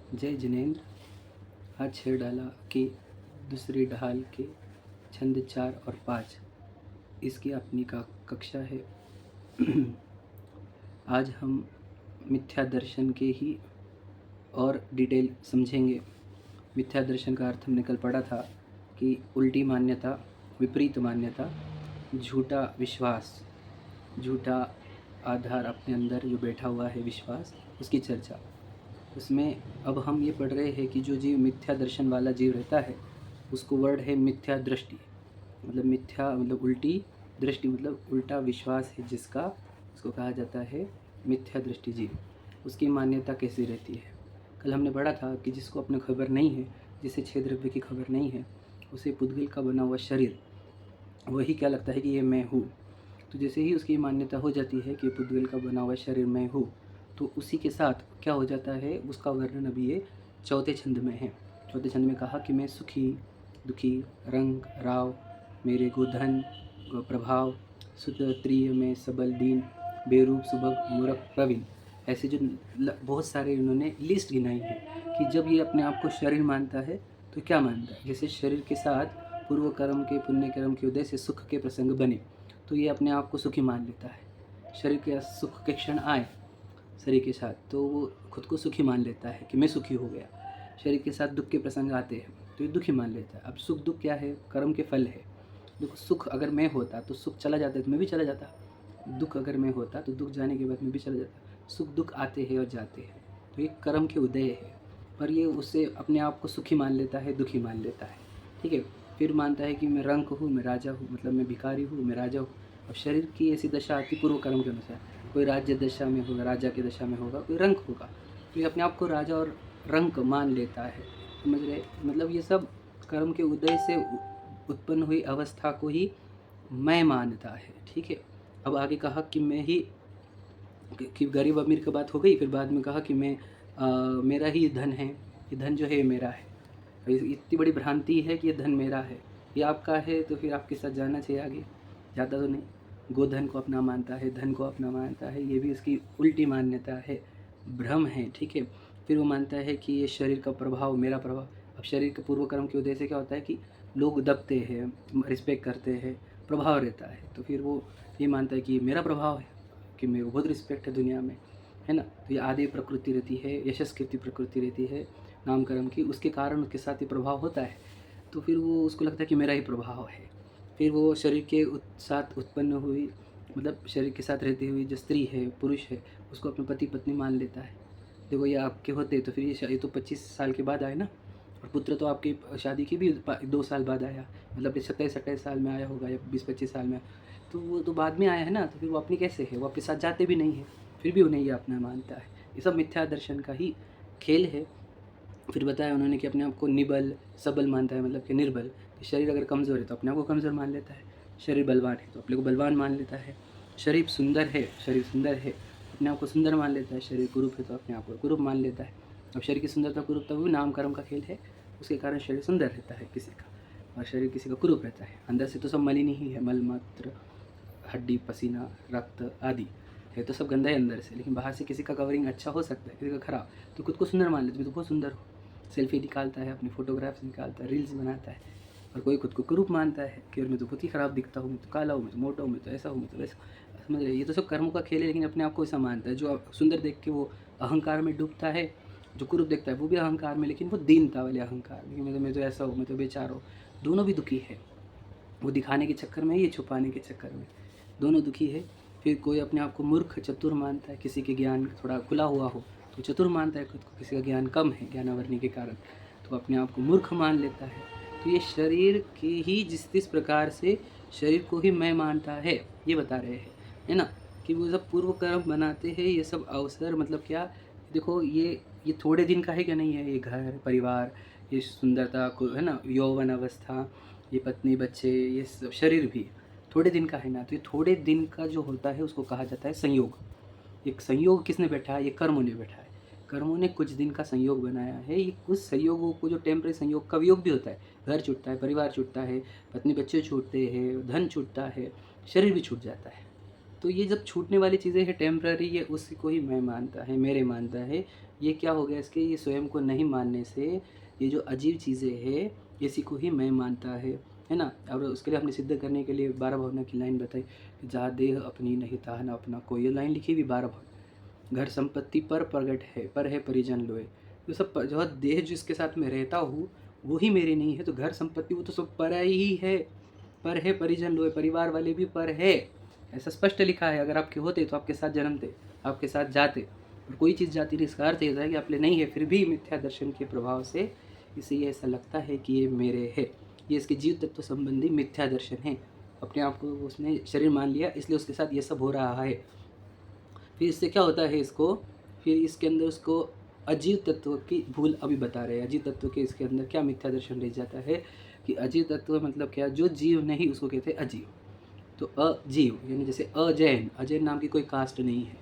जय जिनेंद्र। हाथ छेड़ डाला कि दूसरी ढाल के छंद 4 और 5 इसकी अपनी का कक्षा है। आज हम मिथ्या दर्शन के ही और डिटेल समझेंगे। मिथ्या दर्शन का अर्थ हमने कल पढ़ा था कि उल्टी मान्यता, विपरीत मान्यता, झूठा विश्वास, झूठा आधार अपने अंदर जो बैठा हुआ है विश्वास, उसकी चर्चा। उसमें अब हम ये पढ़ रहे हैं कि जो जीव मिथ्या दर्शन वाला जीव रहता है उसको वर्ड है मिथ्या दृष्टि। मतलब मिथ्या मतलब उल्टी, दृष्टि मतलब उल्टा विश्वास है जिसका, उसको कहा जाता है मिथ्या दृष्टि जीव। उसकी मान्यता कैसी रहती है? कल हमने पढ़ा था कि जिसको अपने खबर नहीं है, जिसे 6 द्रव्य की खबर नहीं है, उसे पुद्गल का बना हुआ शरीर वही क्या लगता है कि ये मैं हूँ। तो जैसे ही उसकी मान्यता हो जाती है कि पुद्गल का बना हुआ शरीर मैं हूँ, तो उसी के साथ क्या हो जाता है, उसका वर्णन अभी ये चौथे छंद में है। चौथे छंद में कहा कि मैं सुखी, दुखी, रंग, राव, मेरे को धन, को प्रभाव, शुद्ध त्रिय में सबल, दीन, बेरूप, सुबह, मूर्ख, प्रवीण, ऐसे जो बहुत सारे उन्होंने लिस्ट गिनाई है कि जब ये अपने आप को शरीर मानता है तो क्या मानता है। जैसे शरीर के साथ पूर्व कर्म के, पुण्य कर्म के उदय से सुख के प्रसंग बने तो ये अपने आप को सुखी मान लेता है। शरीर के सुख के क्षण आए शरीर के साथ तो वो खुद को सुखी मान लेता है कि मैं सुखी हो गया। शरीर के साथ दुख के प्रसंग आते हैं तो ये दुखी मान लेता है। अब सुख दुख क्या है? कर्म के फल है। देखो, सुख अगर मैं होता तो सुख चला जाता तो मैं भी चला जाता, दुख अगर मैं होता तो दुख जाने के बाद मैं भी चला जाता। सुख दुख आते हैं और जाते हैं, तो ये कर्म के उदय है। पर ये उससे अपने आप को सुखी मान लेता है, दुखी मान लेता है। ठीक है। फिर मानता है कि मैं रंक हूँ, मैं राजा हूँ, मतलब मैं भिखारी हूँ, मैं राजा हूँ। और शरीर की ऐसी दशा आती पूर्व कर्म के अनुसार, कोई राज्य दशा में होगा, राजा की दशा में होगा, कोई रंक होगा, तो ये अपने आप को राजा और रंक मान लेता है। समझ रहे? मतलब ये सब कर्म के उदय से उत्पन्न हुई अवस्था को ही मैं मानता है। ठीक है। अब आगे कहा कि मैं ही, कि गरीब अमीर की बात हो गई। फिर बाद में कहा कि मैं मेरा ही धन है, ये धन जो है मेरा है। इतनी बड़ी भ्रांति है कि ये धन मेरा है, ये आपका है, तो फिर आपके साथ जाना चाहिए आगे, जाता तो नहीं। गोधन को अपना मानता है, धन को अपना मानता है, ये भी उसकी उल्टी मान्यता है, भ्रम है। ठीक है। फिर वो मानता है कि ये शरीर का प्रभाव, मेरा प्रभाव। अब शरीर के पूर्व कर्म की वजह से क्या होता है कि लोग दबते हैं, रिस्पेक्ट करते हैं, प्रभाव रहता है। तो फिर वो ये मानता है कि ये मेरा प्रभाव है, कि मेरे को बहुत रिस्पेक्ट है दुनिया में, है ना। तो ये आदि प्रकृति रहती है, यशस्कृति प्रकृति रहती है नामकर्म की, उसके कारण उसके साथ ही प्रभाव होता है। तो फिर वो उसको लगता है कि मेरा ही प्रभाव है। फिर वो शरीर के साथ उत्पन्न हुई, मतलब शरीर के साथ रहती हुई जो स्त्री है, पुरुष है, उसको अपने पति पत्नी मान लेता है। देखो, ये आपके होते तो फिर ये तो 25 साल के बाद आए ना, और पुत्र तो आपकी शादी की भी 2 साल बाद आया, मतलब 27-28 साल में आया होगा या 20-25 साल में। तो वो तो बाद में आया है ना, तो फिर वो अपनी कैसे है? वो आपके साथ जाते भी नहीं है, फिर भी उन्हें ये अपना मानता है। ये सब मिथ्या दर्शन का ही खेल है। फिर बताया उन्होंने कि अपने आप को निबल, सबल मानता है, मतलब कि निर्बल। शरीर अगर कमज़ोर है तो अपने आप को कमज़ोर मान लेता है, शरीर बलवान है तो अपने को बलवान मान लेता है। शरीर सुंदर है, अपने आप को सुंदर मान लेता है। शरीर कुरूप है तो अपने आप को कुरूप मान लेता है। अब शरीर की सुंदरता कुरूपता भी नाम कर्म का खेल है, उसके कारण शरीर सुंदर रहता है किसी का, और शरीर किसी का कुरूप रहता है। अंदर से तो सब मलिन ही है, मल मूत्र, हड्डी, पसीना, रक्त आदि है, तो सब गंदा है अंदर से। लेकिन बाहर से किसी का कवरिंग अच्छा हो सकता है, किसी का खराब, तो खुद को सुंदर मान लेते, मैं तो बहुत सुंदर हूँ। सेल्फी निकालता है, अपनी फोटोग्राफ्स निकालता है, रील्स बनाता है। और कोई खुद को कुरूप मानता है कि और मैं तो बहुत ही ख़राब दिखता हूँ, मैं तो काला हूँ, मैं तो मोटा हूँ, मैं तो ऐसा हूँ, मैं तो वैसा। समझ रहे? ये तो सब कर्मों का खेल है, लेकिन अपने आप को ऐसा मानता है। जो सुंदर देख के वो अहंकार में डूबता है, जो कुरूप देखता है वो भी अहंकार में, लेकिन वो दीनता वाले अहंकार, लेकिन मैं तो ऐसा हूँ, मैं तो बेचारा हूँ। दोनों भी दुखी है, वो दिखाने के चक्कर में, ये छुपाने के चक्कर में, दोनों दुखी है। फिर कोई अपने आप को मूर्ख, चतुर मानता है, किसी के ज्ञान थोड़ा खुला हुआ हो तो चतुर मानता है खुद को, किसी का ज्ञान कम है ज्ञानावरणी के कारण तो अपने आप को मूर्ख मान लेता है। तो ये शरीर के ही जिस प्रकार से शरीर को ही मैं मानता है, ये बता रहे हैं, है ना। कि वो सब पूर्व कर्म बनाते हैं, ये सब अवसर, मतलब क्या, देखो ये थोड़े दिन का है क्या? नहीं है। ये घर परिवार, ये सुंदरता को, है ना, यौवन अवस्था, ये पत्नी बच्चे, ये सब शरीर भी थोड़े दिन का है ना। तो ये थोड़े दिन का जो होता है उसको कहा जाता है संयोग। एक संयोग किसने बैठा है? ये कर्मों ने बैठा है। कर्मों ने कुछ दिन का संयोग बनाया है। ये कुछ संयोगों को, जो टेम्परेरी संयोग का वियोग भी होता है, घर छूटता है, परिवार छूटता है, पत्नी बच्चे छूटते हैं, धन छूटता है, शरीर भी छूट जाता है। तो ये जब छूटने वाली चीज़ें हैं टेम्पररी, ये उसी को ही मैं मानता है, मेरे मानता है। ये क्या हो गया इसके, ये स्वयं को नहीं मानने से ये जो अजीब चीज़ें हैं इसी को ही मैं मानता है ना। और उसके लिए हमने सिद्ध करने के लिए 12 भावना की लाइन बताई कि जहाँ देह अपनी नहीं ताह न अपना कोई, ये लाइन लिखी हुई 12 भाव। घर संपत्ति पर प्रगट है, पर है परिजन लोए। तो सब जो देह जिसके साथ मैं रहता हूँ वो ही मेरी नहीं है, तो घर संपत्ति वो तो सब पर ही है। पर है परिजन लोए, परिवार वाले भी पर है, ऐसा स्पष्ट लिखा है। अगर आपके होते तो आपके साथ जन्मते, आपके साथ जाते, और कोई चीज़ जाती नहीं। इसका अर्थ ये है कि आप नहीं है, फिर भी मिथ्या दर्शन के प्रभाव से इसे ये ऐसा लगता है कि ये मेरे है। ये इसके जीव तत्व संबंधी मिथ्या दर्शन है। अपने आप को उसने शरीर मान लिया, इसलिए उसके साथ ये सब हो रहा है। फिर इससे क्या होता है इसको, फिर इसके अंदर उसको अजीव तत्व की भूल अभी बता रहे हैं। अजीव तत्व के इसके अंदर क्या मिथ्या दर्शन रह जाता है कि अजीव तत्व मतलब क्या, जो जीव नहीं उसको कहते हैं अजीव। तो अजीव यानी जैसे अजैन, अजैन नाम की कोई कास्ट नहीं है,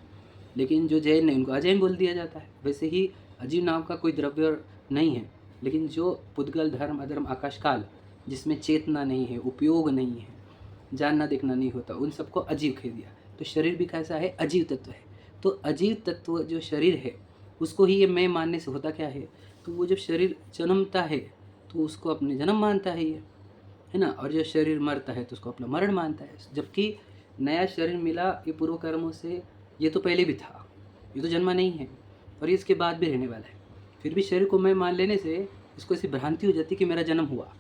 लेकिन जो जैन है उनको अजैन बोल दिया जाता है। वैसे ही अजीव नाम का कोई द्रव्य नहीं है, लेकिन जो पुद्गल धर्म अधर्म आकाश काल जिसमें चेतना नहीं है, उपयोग नहीं है, जानना देखना नहीं होता, उन सबको अजीव कह दिया। तो शरीर भी कैसा है, अजीव तत्व है। तो अजीव तत्व जो शरीर है उसको ही ये मैं मानने से होता क्या है, तो वो जब शरीर जन्मता है तो उसको अपने जन्म मानता है ये, है ना। और जब शरीर मरता है तो उसको अपना मरण मानता है। जबकि नया शरीर मिला ये पूर्व कर्मों से, ये तो पहले भी था, ये तो जन्मा नहीं है और ये इसके बाद भी रहने वाला है। फिर भी शरीर को मैं मान लेने से इसको ऐसी भ्रांति हो जाती है कि मेरा जन्म हुआ।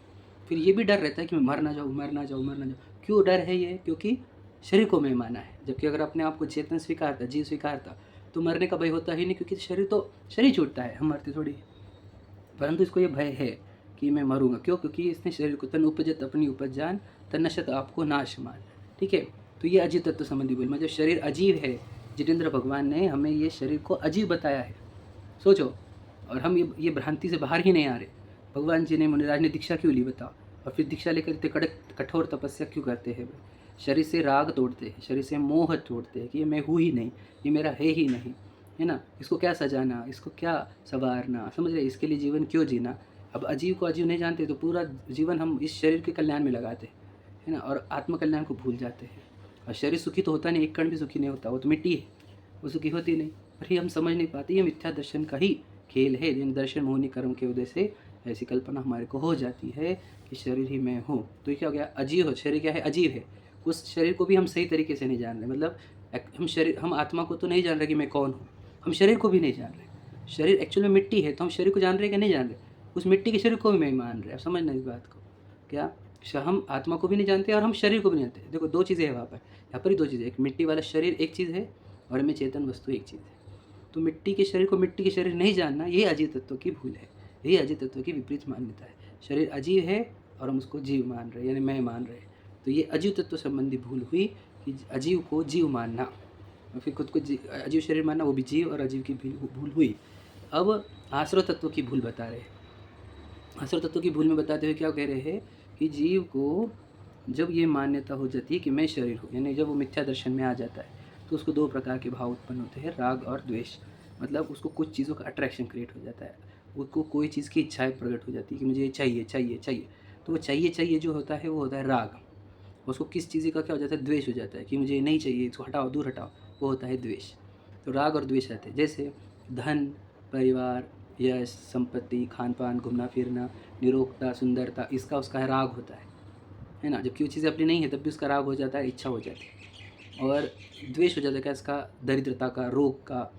फिर ये भी डर रहता है कि मैं मर ना जाऊँ, मर ना जाऊँ, मर ना जाऊँ। क्यों डर है ये, क्योंकि शरीर को मैं माना है। जबकि अगर अपने आप को चेतन स्वीकारता, जीव स्वीकारता, तो मरने का भय होता ही नहीं, क्योंकि शरीर छूटता है, हम मरते थोड़ी। परंतु इसको ये भय है कि मैं मरूंगा। क्यों, क्योंकि इसने शरीर को तन उपजत अपनी उपज जान, तन नशत आपको नाश मान। ठीक है, तो ये अजीव तत्व संबंधी बोल, मतलब शरीर अजीव है। जितेंद्र भगवान ने हमें ये शरीर को अजीब बताया है, सोचो। और हम ये भ्रांति से बाहर ही नहीं आ रहे। भगवान जी ने मुनिराज ने दीक्षा क्यों ली बताओ, और फिर दीक्षा लेकर इतने कठोर तपस्या क्यों करते हैं। शरीर से राग तोड़ते हैं, शरीर से मोह तोड़ते हैं कि ये मैं हूँ ही नहीं, ये मेरा है ही नहीं, है ना। इसको क्या सजाना, इसको क्या संवारना, समझ रहे, इसके लिए जीवन क्यों जीना। अब अजीव को अजीव नहीं जानते तो पूरा जीवन हम इस शरीर के कल्याण में लगाते हैं, है ना, और आत्मकल्याण को भूल जाते हैं। और शरीर सुखी तो होता नहीं, एक कण भी सुखी नहीं होता, वो तो मिट्टी है, वो सुखी होती नहीं। पर ये हम समझ नहीं पाते, ये मिथ्या दर्शन का ही खेल है। जिन दर्शन मोहनी कर्म के उदय से ऐसी कल्पना हमारे को हो जाती है कि शरीर ही मैं हूँ। तो ये क्या हो गया, अजीव हो। शरीर क्या है, अजीव है। उस शरीर को भी हम सही तरीके से नहीं जान रहे। मतलब हम आत्मा को तो नहीं जान रहे कि मैं कौन हूँ, हम शरीर को भी नहीं जान रहे। शरीर एक्चुअली में मिट्टी है, तो हम शरीर को जान रहे कि नहीं जान रहे, उस मिट्टी के शरीर को भी मैं मान रहे। अब समझना इस बात को, क्या हम आत्मा को भी नहीं जानते और हम शरीर को भी नहीं जानते। देखो दो चीज़ें हैं वहाँ पर, यहाँ पर ही दो चीज़ें, एक मिट्टी वाला शरीर एक चीज़ है और हमें चेतन वस्तु एक चीज़ है। तो मिट्टी के शरीर को मिट्टी के शरीर नहीं जानना, ये अजीव तत्व की भूल है, ये अजीव तत्व की विपरीत मान्यता है। शरीर अजीव है और हम उसको जीव मान रहे, यानी मैं मान रहे। तो ये अजीव तत्व संबंधी भूल हुई कि अजीव को जीव मानना, और फिर खुद को अजीव शरीर मानना, वो भी जीव और अजीव की भूल हुई। अब आश्रय तत्व की भूल बता रहे हैं। आश्रय तत्व की भूल में बताते हुए क्या कह रहे हैं कि जीव को जब ये मान्यता हो जाती है कि मैं शरीर हूँ, यानी जब वो मिथ्या दर्शन में आ जाता है, तो उसको दो प्रकार के भाव उत्पन्न होते हैं, राग और द्वेष। मतलब उसको कुछ चीज़ों का अट्रैक्शन क्रिएट हो जाता है, उसको कोई चीज़ की इच्छाएं प्रकट हो जाती है कि मुझे ये चाहिए चाहिए चाहिए। तो वो चाहिए चाहिए जो होता है वो होता है राग। उसको किस चीज़ का क्या हो जाता है, द्वेष हो जाता है कि मुझे नहीं चाहिए, इसको हटाओ, दूर हटाओ, वो होता है द्वेष। तो राग और द्वेष आते हैं, जैसे धन, परिवार, यश, संपत्ति, खान पान, घूमना फिरना, निरोगता, सुंदरता, इसका उसका है राग होता है ना। जबकि वो चीज़ें अपनी नहीं है तब भी उसका राग हो जाता है, इच्छा हो जाती है। और द्वेष हो जाता है क्या, इसका दरिद्रता का, रोग का,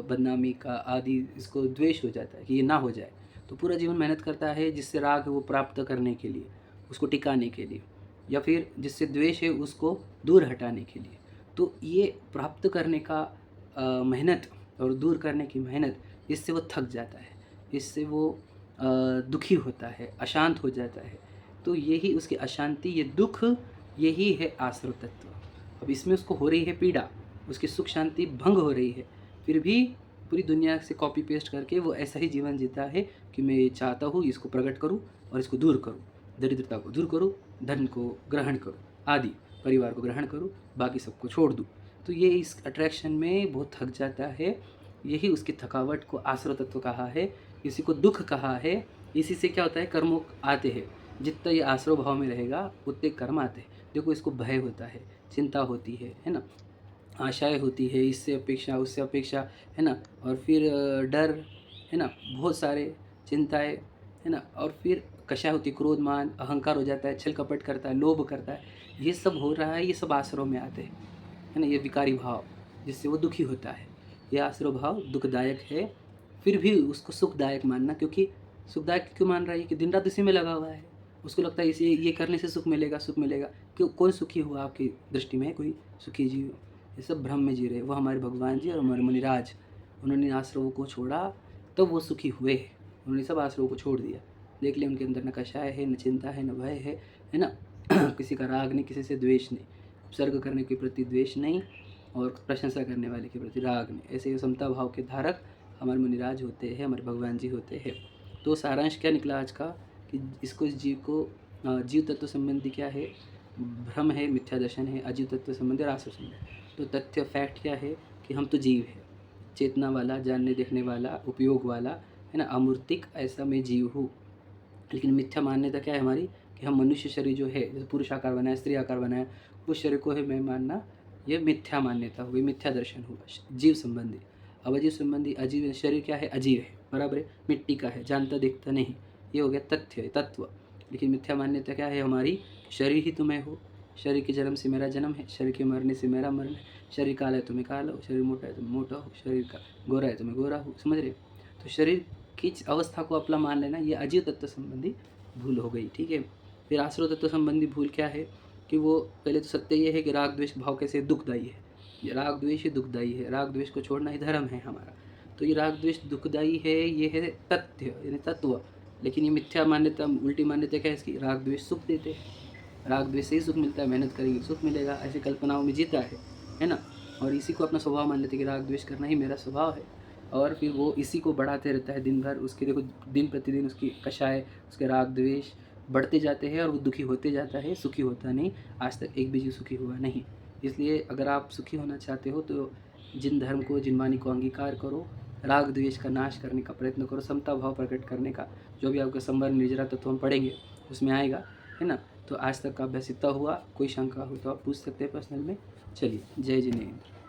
बदनामी का आदि, इसको द्वेष हो जाता है कि ये ना हो जाए। तो पूरा जीवन मेहनत करता है जिससे राग है वो प्राप्त करने के लिए, उसको टिकाने के लिए, या फिर जिससे द्वेष है उसको दूर हटाने के लिए। तो ये प्राप्त करने का मेहनत और दूर करने की मेहनत, इससे वो थक जाता है, इससे वो दुखी होता है, अशांत हो जाता है। तो यही उसकी अशांति, ये दुख, यही है आश्रय तत्व। अब इसमें उसको हो रही है पीड़ा, उसकी सुख शांति भंग हो रही है, फिर भी पूरी दुनिया से कॉपी पेस्ट करके वो ऐसा ही जीवन जीता है कि मैं चाहता हूँ इसको प्रकट करूँ और इसको दूर करूँ, दरिद्रता को दूर करूँ, धन को ग्रहण करूँ आदि, परिवार को ग्रहण करूँ, बाकी सबको छोड़ दूँ। तो ये इस अट्रैक्शन में बहुत थक जाता है। यही उसकी थकावट को आश्रय तत्व कहा है, इसी को दुख कहा है। इसी से क्या होता है, कर्म आते हैं। जितना ये आश्रय भाव में रहेगा उतने कर्म आते हैं। देखो इसको भय होता है, चिंता होती है ना, आशाएं होती है, इससे अपेक्षा उससे अपेक्षा, है ना, और फिर डर, है ना, बहुत सारे चिंताएं, है ना, और फिर कषाय होती है, क्रोध मान अहंकार हो जाता है, छल कपट करता है, लोभ करता है, ये सब हो रहा है, ये सब आश्रव में आते हैं, है ना, ये विकारी भाव जिससे वो दुखी होता है, ये आश्रव भाव दुखदायक है। फिर भी उसको सुखदायक मानना, क्योंकि सुखदायक क्यों मान रहा है कि दिन रात इसी में लगा हुआ है, उसको लगता है इसे ये करने से सुख मिलेगा, सुख मिलेगा। क्यों, कौन सुखी हुआ आपकी दृष्टि में? कोई सुखी जीव? ये सब भ्रम में जी रहे। वो हमारे भगवान जी और हमारे मुनिराज, उन्होंने आश्रवों को छोड़ा तब वो सुखी हुए, उन्होंने सब आश्रवों को छोड़ दिया। देख लिया उनके अंदर न कषाय है, न चिंता है, न भय है ना किसी का राग नहीं, किसी से द्वेष नहीं, उपसर्ग करने के प्रति द्वेष नहीं, और प्रशंसा करने वाले के प्रति राग नहीं। ऐसे समता भाव के धारक हमारे मुनिराज होते हैं, हमारे भगवान जी होते हैं। तो सारांश क्या निकला आज का, कि इसको, इस जीव को, जीव तत्व संबंधी क्या है, भ्रम है, मिथ्या दर्शन है, अजीव तत्व संबंधी और आश्रव संबंधी। तो तथ्य फैक्ट क्या है कि हम तो जीव है, चेतना वाला, जानने देखने वाला, उपयोग वाला, है ना, अमूर्तिक, ऐसा मैं जीव हूँ। लेकिन मिथ्या मान्यता क्या है हमारी, कि हम मनुष्य शरीर जो है, जैसे पुरुष आकार बनाया, स्त्री आकार बनाया, उस शरीर को है मैं मानना, ये मिथ्या मान्यता हुई, मिथ्या दर्शन हुआ जीव संबंधी। अब अजीव संबंधी, अजीव शरीर क्या है, अजीव है, बराबर है, मिट्टी का है, जानता देखता नहीं, ये हो गया तथ्य, तत्व। लेकिन मिथ्या मान्यता क्या है हमारी, शरीर ही तो मैं हो, शरीर के जन्म से मेरा जन्म है, शरीर के मरने से मेरा मरण है, शरीर काला है तो मैं काला हो, शरीर मोटा है तो मैं मोटा हो, शरीर का गोरा है तो मैं गोरा हूँ, समझ रहे? तो शरीर की अवस्था को अपना मान लेना, ये अजीव तत्व संबंधी भूल हो गई, ठीक है। फिर आश्रव तत्व संबंधी भूल क्या है, कि वो पहले तो सत्य ये है कि राग द्वेष भाव कैसे दुखदायी है, ये राग द्वेष ही दुखदायी है, राग द्वेष को छोड़ना ही धर्म है हमारा। तो ये राग द्वेष दुखदायी है, ये है तथ्य यानी तत्व। लेकिन ये मिथ्या मान्यता, उल्टी मान्यता क्या है इसकी, राग द्वेष सुख देते हैं, राग द्वेष से ही सुख मिलता है, मेहनत करेंगे सुख मिलेगा, ऐसी कल्पनाओं में जीता है ना। और इसी को अपना स्वभाव मान लेते कि राग द्वेष करना ही मेरा स्वभाव है, और फिर वो इसी को बढ़ाते रहता है दिन भर। उसके देखो दिन प्रतिदिन उसकी कषाय, उसके राग द्वेष बढ़ते जाते हैं, और वो दुखी होते जाता है, सुखी होता नहीं। आज तक एक भी जीव सुखी हुआ नहीं। इसलिए अगर आप सुखी होना चाहते हो तो जिन धर्म को, जिन वाणी को अंगीकार करो, राग द्वेष का नाश करने का प्रयत्न करो, समता भाव प्रकट करने का, जो भी आपका संवरण निर्जरा तत्व हम पढ़ेंगे उसमें आएगा, है ना। तो आज तक का अभ्यास इतना हुआ, कोई शंका हो तो आप पूछ सकते हैं पर्सनल में। चलिए, जय जिनेंद्र।